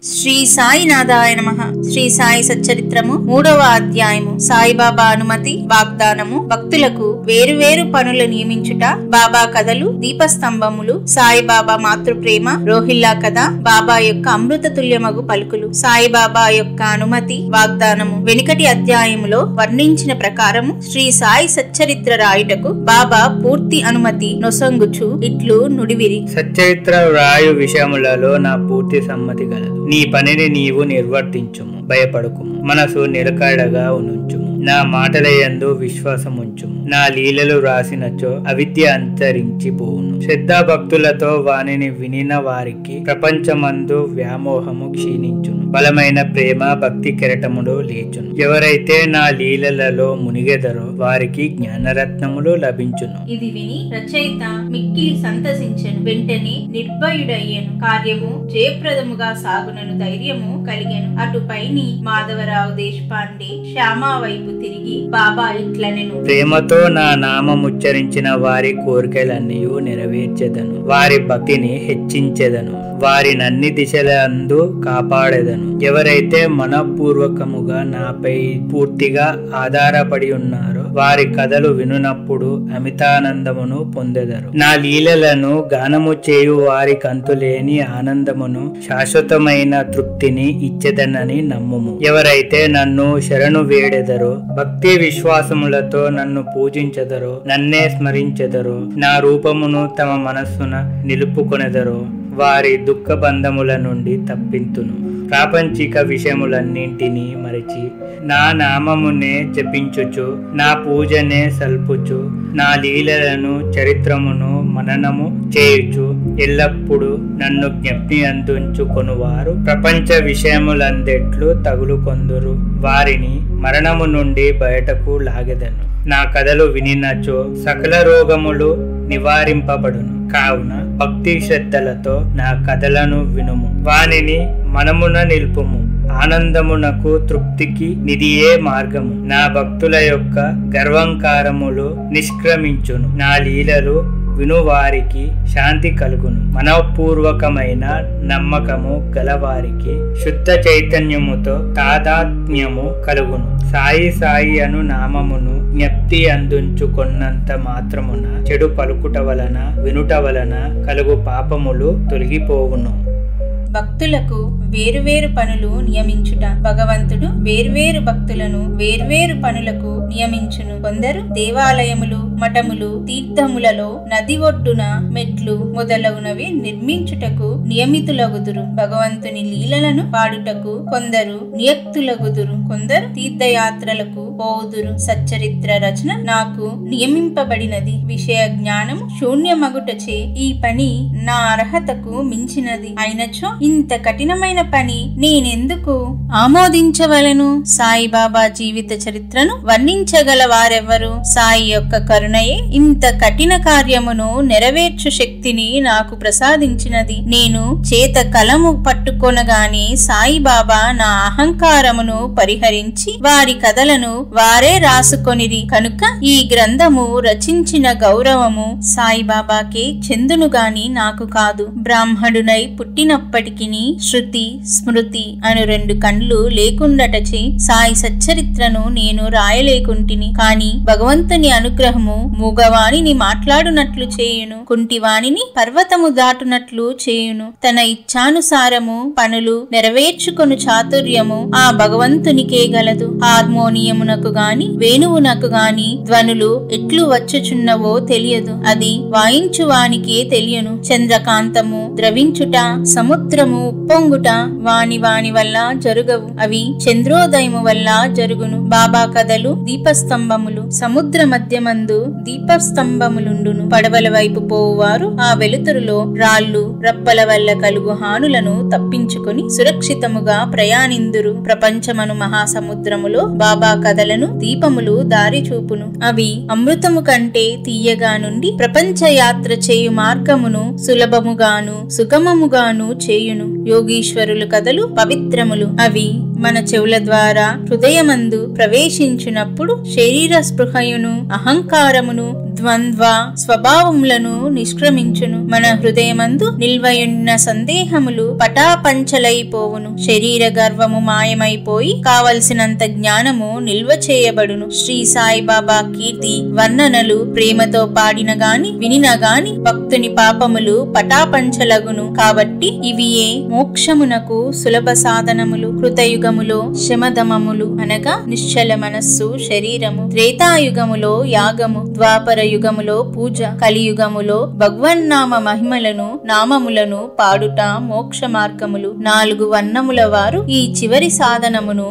శ్రీ సాయినాథాయ నమః. శ్రీ సాయి సచ్చరిత్రము 3వ అధ్యాయము. సాయిబాబా అనుమతి వాగ్దానము. భక్తులకు వేరువేరు పనులు నియమించుట. బాబా కథలు, దీపస్తంభములు, సాయిబాబా మాతృప్రేమ, రోహిల్లా కథ, బాబా యొక్క అమృత తుల్యమగు పలుకులు. సాయిబాబా యొక్క అనుమతి వాగ్దానము. వెనుకటి అధ్యాయములో వర్ణించిన ప్రకారము శ్రీ సాయి సచ్చరిత్ర రాయుటకు బాబా పూర్తి అనుమతి నొసంగుచు ఇట్లు నుడివిరి. సచ్చరిత్ర వ్రాయు విషయములలో నా పూర్తి సమ్మతి కలదు. నీ పనిని నీవు నిర్వర్తించుము, భయపడకుము, మనసు నిలకడగా ఉంచుము, నా మాటలయందు విశ్వాసముంచుము. నా లీలలు రాసినచో అవిద్య అంతరించిపోవును. శ్రద్ధా భక్తులతో వానిని వినిన వారికి ప్రపంచమందు వ్యామోహము క్షీణించును. బలమైన ప్రేమ భక్తి కెరటములు లేచును. ఎవరైతే నా లీలలలో మునిగెదరో వారికి జ్ఞానరత్నములు లభించును. ఇది విని రచయిత మిక్కిలి సంతసించెను. వెంటనే నిర్భయుడయ్యను. కార్యము జయప్రదముగా సాగునను ధైర్యము కలిగెను. అటుపైని మాధవరావు దేశపాండే శ్యామా వైపు తిరిగి బాబా ఇట్లనెను. ప్రేమతో నా నామముచ్చరించిన వారి కోరికలన్నీ నెరవేర్చెదను. వారి భక్తిని హెచ్చించెదను. వారినన్ని దిశలందు కాపాడెదను. ఎవరైతే మనపూర్వకముగా నాపై పూర్తిగా ఆధారపడి ఉన్నారో వారి కథలు వినునప్పుడు అమితానందమును పొందెదరు. నా లీలలను గానము చేయు వారి కంతులేని ఆనందమును, శాశ్వతమైన తృప్తిని ఇచ్చెదనని నమ్ముము. ఎవరైతే నన్ను శరణు వేడెదరో, భక్తి విశ్వాసములతో నన్ను పూజించెదరో, నన్నే స్మరించెదరో, నా రూపమును తమ మనస్సున నిలుపుకొనెదరో వారి దుఃఖ బంధముల నుండి తప్పింతును. ప్రాపంచిక విషయములన్నింటినీ మరిచి నా నామమునే జపించుచు, నా పూజనే సల్పుచు, నా లీలలను చరిత్రమును మననము చేయుచు ఎల్లప్పుడూ నన్ను జ్ఞప్తి అందుంచుకొనువారు ప్రపంచ విషయములందెట్లు తగులుకొందురు. వారిని మరణము నుండి బయటకు లాగెదను. నా కథలు వినినచో సకల రోగములు నివారింపబడును. కావున భక్తి శ్రద్ధలతో నా కథలను వినుము. వానిని మనమున నిల్పుము. ఆనందమునకు తృప్తికి నిదియే మార్గము. నా భక్తుల యొక్క గర్వంకారములు నిష్క్రమించును. నా లీలలు వినువారికి శాంతి కలుగును. మనపూర్వకమైన నమ్మకము గలవారికి శుద్ధ చైతన్యముతో తాదాత్మ్యము కలుగును. సాయి సాయి అను నామమును జ్ఞప్తి అందుంచుకొన్నంత మాత్రమున చెడు పలుకుట వలన వినుట వలన కలుగు పాపములు తొలగిపోవును. భక్తులకు వేరువేరు పనులు నియమించుట. భగవంతుడు వేర్వేరు భక్తులను వేర్వేరు పనులకు నియమించును. కొందరు దేవాలయములు, మఠములు, తీర్థములలో, నది ఒడ్డున మెట్లు మొదలగునవి నిర్మించుటకు నియమితులగుదురు. భగవంతుని లీలలను పాడుటకు కొందరు నియక్తులగుదురు. కొందరు తీర్థయాత్రలకు పోవుదురు. సచ్చరిత్ర రచన నాకు నియమింపబడినది. విషయ జ్ఞానము శూన్యమగుటచే ఈ పని నా అర్హతకు మించినది అయినచో ఇంత కఠినమైన పని నేనెందుకు ఆమోదించవలను? సాయిబాబా జీవిత చరిత్రను వర్ణించగల వారెవ్వరు? సాయి యొక్క కరుణయే ఇంత కఠిన కార్యమును నెరవేర్చు శక్తిని నాకు ప్రసాదించినది. నేను చేత కలము పట్టుకొనగానే సాయిబాబా నా అహంకారమును పరిహరించి వారి కథలను వారే రాసుకొనిరి. కనుక ఈ గ్రంథము రచించిన గౌరవము సాయిబాబాకే చెందును గాని నాకు కాదు. బ్రాహ్మణునై పుట్టినప్పటికీ శృతి స్మృతి అను 2 కండ్లు లేకుండటచే సాయి సచ్చరిత్రను నేను రాయలేకుంటిని. కాని భగవంతుని అనుగ్రహము మూగవాణిని మాట్లాడునట్లు చేయును, కుంటివాణిని పర్వతము దాటునట్లు చేయును. తన ఇచ్ఛానుసారము పనులు నెరవేర్చుకొను చాతుర్యము ఆ భగవంతునికే గలదు. హార్మోనియమునకు గాని వేణువునకు గాని ధ్వనులు ఎట్లు వచ్చుచున్నవో తెలియదు. అది వాయించువానికే తెలియను. చంద్రకాంతము ద్రవించుట, సముద్రము ఉప్పొంగుట వాని వల్ల జరుగవు. అవి చంద్రోదయము వల్ల జరుగును. బాబా కథలు దీపస్తంభములు. సముద్ర మధ్యమందు దీపస్తంభములుండును. పడవల వైపు పోవువారు ఆ వెలుతురులో రాళ్లు రప్పల వల్ల కలుగు హానులను తప్పించుకొని సురక్షితముగా ప్రయాణిందురు. ప్రపంచమను మహాసముద్రములో బాబా కథలను దీపములు దారి చూపును. అవి అమృతము కంటే తీయగా నుండి ప్రపంచ యాత్ర చేయు మార్గమును సులభముగాను సుగమముగాను చేయును. యోగీశ్వరుల కథలు పవిత్రములు. అవి మన చెవుల ద్వారా హృదయమందు ప్రవేశించినప్పుడు శరీర స్పృహయును అహంకారమును ద్వంద్వ స్వభావములను నిష్క్రమించును. మన హృదయమందు నిల్వయున్న సందేహములు పటాపంచలైపోవును. శరీర గర్వము మాయమైపోయి కావలసినంత జ్ఞానము నిల్వ చేయబడును. శ్రీ సాయిబాబా కీర్తి వర్ణనలు ప్రేమతో పాడిన గాని వినిన గాని భక్తుని పాపములు పటాపంచలగును. కాబట్టి ఇవియే మోక్షమునకు సులభ సాధనములు. కృతయుగములో శమదమములు అనగా నిశ్చల మనస్సు శరీరము, త్రేతాయుగములో యాగము, ద్వాపర యుగములో పూజ, కలియుగములో భగవన్నామ మహిమలను నామములను పాడుట మోక్ష మార్గములు. 4 వర్ణముల వారు ఈ చివరి సాధనమును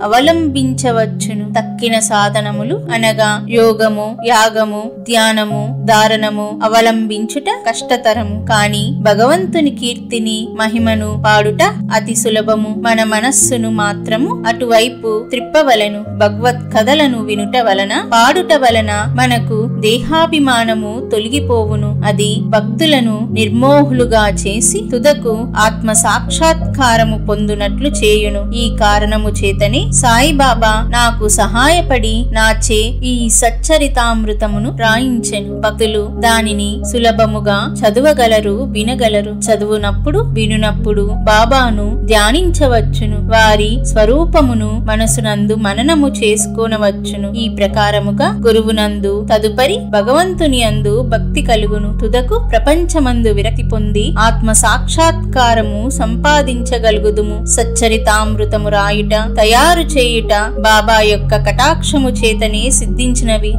అవలంబించవచ్చును. తక్కిన సాధనములు అనగా యోగము, యాగము, ధ్యానము, ధారణము అవలంబించుట కష్టతరము. కాని భగవంతుని కీర్తిని మహిమను పాడుట అతి సులభము. మన మనస్సును మాత్రము అటువైపు త్రిప్పవలను. భగవత్ కథలను వినుట వలన పాడుట వలన మనకు దేహాభిమానము తొలగిపోవును. అది భక్తులను నిర్మోహులుగా చేసి తుదకు ఆత్మ సాక్షాత్కారము పొందునట్లు చేయును. ఈ కారణము చేతనే సాయిబాబా నాకు సహాయపడి నాచే ఈ సచ్చరితామృతమును రాయించెను. భక్తులు దానిని సులభముగా చదువగలరు, వినగలరు. చదువునప్పుడు వినునప్పుడు బాబాను ధ్యానించవచ్చును. వారి స్వరూపమును మనసునందు మననము చేసుకోనవచ్చును. ఈ ప్రకారముగా గురువునందు తదుపరి భగవంతుని అందు భక్తి కలుగును. తుదకు ప్రపంచమందు విరక్తి పొంది ఆత్మ సాక్షాత్కారము సంపాదించగలుగుదుము. సచ్చరితామృతము రాయుట, తయారు చేయుట బాబా యొక్క కటాక్షము చేతనే సిద్ధించినవి.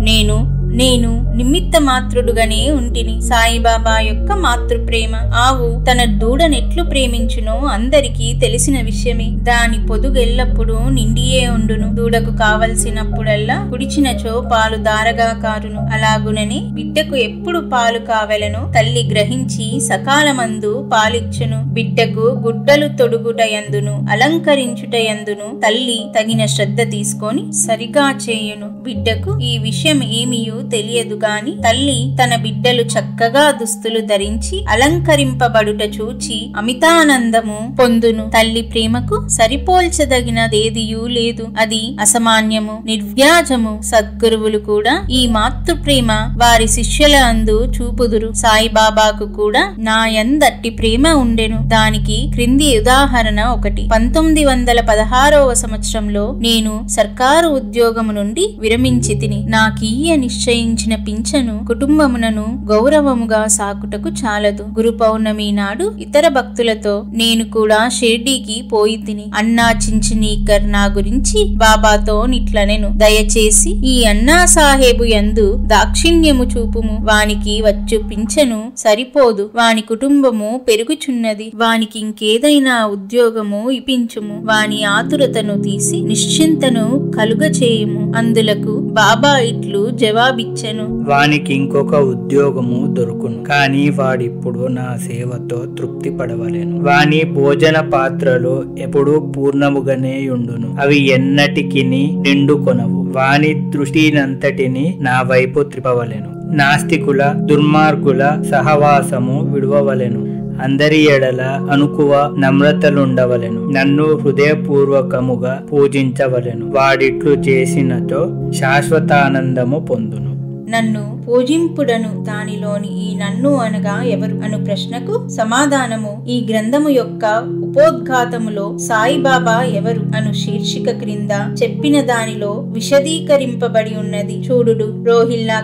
నేను నిమిత్త మాత్రుడుగానే ఉంటిని. సాయిబాబా యొక్క మాతృప్రేమ. ఆవు తన దూడనెట్లు ప్రేమించునో అందరికీ తెలిసిన విషయమే. దాని పొదుగెల్లప్పుడు నిండియే ఉండును. దూడకు కావలసినప్పుడల్లా కుడిచినచో పాలు దారగా కారును. అలాగునని బిడ్డకు ఎప్పుడు పాలు కావలనో తల్లి గ్రహించి సకాలమందు పాలిచ్చును. బిడ్డకు గుడ్డలు తొడుగుటయందును అలంకరించుటయందును తల్లి తగిన శ్రద్ధ తీసుకొని సరిగా చేయును. బిడ్డకు ఈ విషయం ఏమియూ తెలియదు గాని తల్లి తన బిడ్డలు చక్కగా దుస్తులు ధరించి అలంకరింపబడుట చూచి అమితానందము పొందును. తల్లి ప్రేమకు సరిపోల్చదగినదేదియూ లేదు. అది అసామాన్యము, నిర్వ్యాజము. సద్గురువులు కూడా ఈ మాతృప్రేమ వారి శిష్యుల అందు చూపుదురు. సాయిబాబాకు కూడా నా యందట్టి ప్రేమ ఉండెను. దానికి క్రింది ఉదాహరణ ఒకటి. 1916వ సంవత్సరంలో నేను సర్కారు ఉద్యోగము నుండి విరమించి తిని. నాకీయ నిశ్చయించిన పింఛను కుటుంబమునను గౌరవముగా సాకుటకు చాలదు. గురు పౌర్ణమి నాడు ఇతర భక్తులతో నేను కూడా షిర్డీకి పోయి తిని. అన్నా చించినీకర్ నా గురించి బాబాతో నిట్లనెను. దయచేసి ఈ అన్నా సాహేబు యందు దాక్షిణ్యము చూపుము. వానికి వచ్చు పింఛను సరిపోదు. వాని కుటుంబము పెరుగుచున్నది. వానికి ఇంకేదైనా ఉద్యోగము ఇప్పించుము. వాని ఆతురతను తీసి నిశ్చింతను కలుగచేయుము. అందులకు బాబా ఇట్లు జవాబిచ్చెను. వానికి ఇంకొక ఉద్యోగము దొరుకును, కాని వాడిప్పుడు నా సేవతో తృప్తి పడవలేను. వాని భోజన పాత్రలు ఎప్పుడు పూర్ణముగానే ఉండును, అవి ఎన్నటికి నిండుకొనవు. వాని దృష్టినంతటిని నా వైపు త్రిపవలెను. నాస్తికుల దుర్మార్గుల సహవాసము విడువవలెను. అందరి ఎడల అనుకువ నమ్రతలుండవలెను. నన్ను హృదయపూర్వకముగా పూజించవలెను. వాడిట్లు చేసినతో శాశ్వతానందము పొందును. నన్ను పూజింపుడను దానిలోని ఈ నన్ను అనగా ఎవరు అను ప్రశ్నకు సమాధానము ఈ గ్రంథము యొక్క ఉపోద్ఘాతములో సాయిబాబా ఎవరు అను శీర్షిక క్రింద చెప్పిన దానిలో విశదీకరింపబడి ఉన్నది. చూడుడు రోహిల్లా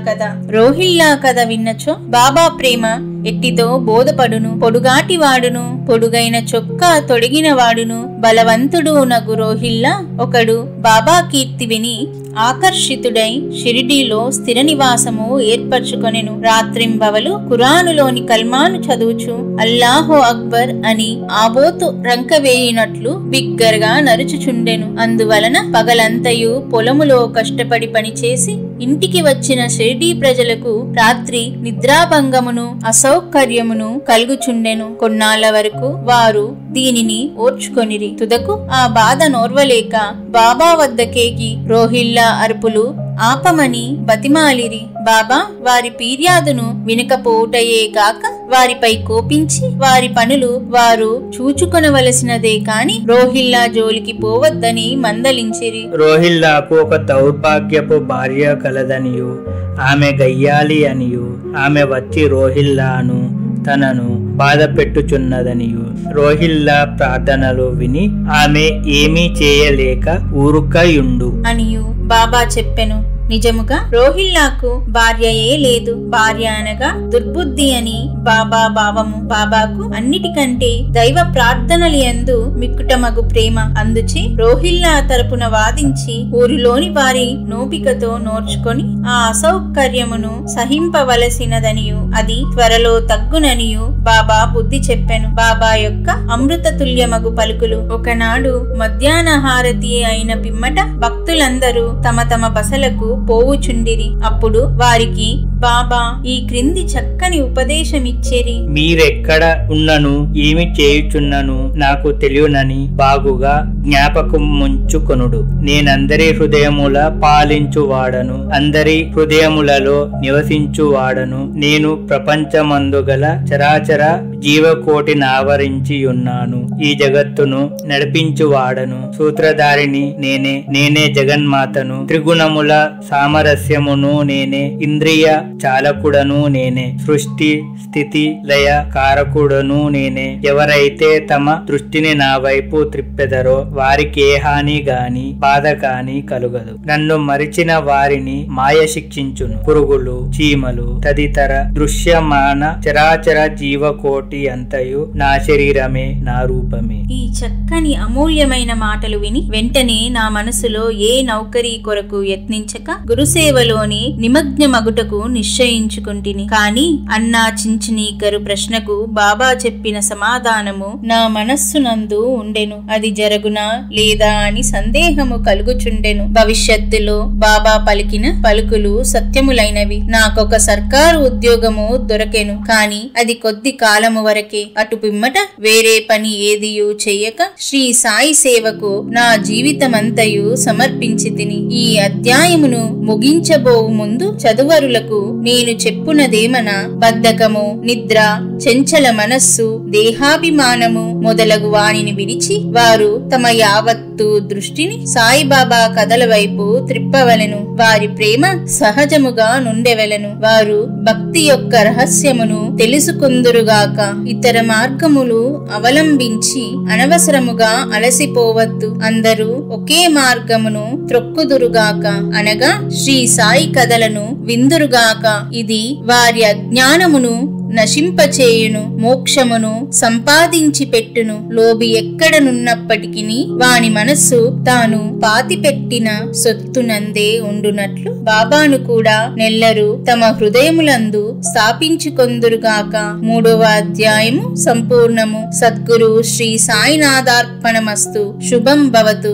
కథ విన్నచో బాబా ప్రేమ ఎట్టిదో బోధపడును. పొడుగాటి వాడును, పొడుగైన చొక్కా తొడిగిన వాడును, బలవంతుడు నగు రోహిల్లా ఒకడు బాబా కీర్తి విని ఆకర్షితుడై షిరిడీలో స్థిర నివాసము ఏర్పరచుకొనెను. రాత్రింబవలు ఖురానులోని కల్మాను చదువుచు అల్లాహో అక్బర్ అని ఆబోతు రంకవేయినట్లు బిగ్గరగా నరుచుచుండెను. అందువలన పగలంతయు పొలములో కష్టపడి పనిచేసి ఇంటికి వచ్చిన షిరిడీ ప్రజలకు రాత్రి నిద్రాభంగమును అసౌకర్యమును కలుగుచుండెను. కొన్నాళ్ల వరకు వారు దీనిని ఓర్చుకొనిరి. తుదకు ఆ బాధ నోర్వలేక బాబా వద్దకేకి రోహిల్లా అరుపులు ఆపమని బతిమాలిరి. బాబా వారి ఫిర్యాదును వినకపోవుటయే గాక వారిపై కోపించి వారి పనులు వారు చూచుకొనవలసినదే కాని రోహిల్లా జోలికి పోవద్దని మందలించిరి. రోహిల్లాకు ఒక దౌర్భాగ్యపు భార్య కలదనియు ఆమె గయ్యాలి అనియు ఆమె వచ్చి రోహిల్లాను తనను బాధ పెట్టుచున్నదనియు రోహిల్లా ప్రార్థనలు విని ఆమె ఏమీ చేయలేక ఊరుకయుండు అనియు బాబా చెప్పెను. నిజముగా రోహిల్లాకు భార్యయే లేదు. భార్య అనగా దుర్బుద్ధి అని బాబా భావము. బాబాకు అన్నిటికంటే దైవ ప్రార్థనలు యందు మిక్కుటమగు ప్రేమ. అందుచే రోహిల్లా తరపున వాదించి ఊరిలోని వారి నోపికతో నోర్చుకొని ఆ అసౌకర్యమును సహింపవలసినదనియు అది త్వరలో తగ్గుననియు బాబా బుద్ధి చెప్పెను. బాబా యొక్క అమృత తుల్యమగు పలుకులు. ఒకనాడు మధ్యాహ్న హారతి అయిన పిమ్మట భక్తులందరూ తమ తమ బసలకు పోవుచుండిరి. అప్పుడు వారికి బాబా ఈ క్రింది చక్కని ఉపదేశమిచ్చేరి. మీరెక్కడ ఉన్నను ఏమి చేయుచున్నను నాకు తెలియనని బాగుగా జ్ఞాపకం ముంచుకొనుడు. నేనందరి హృదయముల పాలించువాడను, అందరి హృదయములలో నివసించువాడను. నేను ప్రపంచమందు గల చరాచర జీవకోటిని ఆవరించి ఉన్నాను. ఈ జగత్తును నడిపించువాడను, సూత్రధారిని నేనే. నేనే జగన్మాతను. త్రిగుణముల సామరస్యమును నేనే. ఇంద్రియ చాలకుడను నేనే. సృష్టి స్థితి లయ కారకుడను నేనే. ఎవరైతే తమ దృష్టిని నా వైపు త్రిప్పెదరో వారికి ఏ హాని గాని బాధ కాని కలుగదు. నన్ను మరిచిన వారిని మాయ శిక్షించును. పురుగులు, చీమలు తదితర దృశ్యమాన చరాచర జీవకోటి అంతయు నా శరీరమే, నా రూపమే. ఈ చక్కని అమూల్యమైన మాటలు విని వెంటనే నా మనసులో ఏ నౌకరీ కొరకు యత్నించక గురుసేవలోని నిమగ్నమగుటకు నిశ్చయించుకుంటిని. కాని అన్నా చించినీకరు ప్రశ్నకు బాబా చెప్పిన సమాధానము నా మనస్సునందు ఉండెను. అది జరుగునా లేదా అని సందేహము కలుగుచుండెను. భవిష్యత్తులో బాబా పలికిన పలుకులు సత్యములైనవి. నాకొక సర్కారు ఉద్యోగము దొరకెను. కాని అది కొద్ది కాలము వరకే. అటు పిమ్మట వేరే పని ఏదియూ చెయ్యక శ్రీ సాయి సేవకు నా జీవితమంతయు సమర్పించి తిని. ఈ అధ్యాయమును ముగించబోవు ముందు చదువరులకు నేను చెప్పునదేమన బద్ధకము, నిద్ర, చెంచల మనస్సు, దేహాభిమానము మొదలగు వానిని విడిచి వారు తమ యావత్తు దృష్టిని సాయిబాబా కథల వైపు త్రిప్పవలెను. వారి ప్రేమ సహజముగా నుండెవలెను. వారు భక్తి యొక్క రహస్యమును తెలుసుకుందురుగాక. ఇతర మార్గములు అవలంబించి అనవసరముగా అలసిపోవద్దు. అందరూ ఒకే మార్గమును త్రొక్కుదురుగాక. అనగా శ్రీ సాయి కథలను విందురుగాక. ఇది వారి అజ్ఞానమును నశింపచేయును, మోక్షమును సంపాదించి పెట్టును. లోబి ఎక్కడనున్నప్పటికీ వాని మనస్సు తాను పాతిపెట్టిన సొత్తునందే ఉండునట్లు బాబాను కూడా నెల్లరు తమ హృదయములందు స్థాపించుకొందురుగాక. 3వ అధ్యాయము సంపూర్ణము. సద్గురు శ్రీ సాయినాథార్పణమస్తు. శుభం భవతు.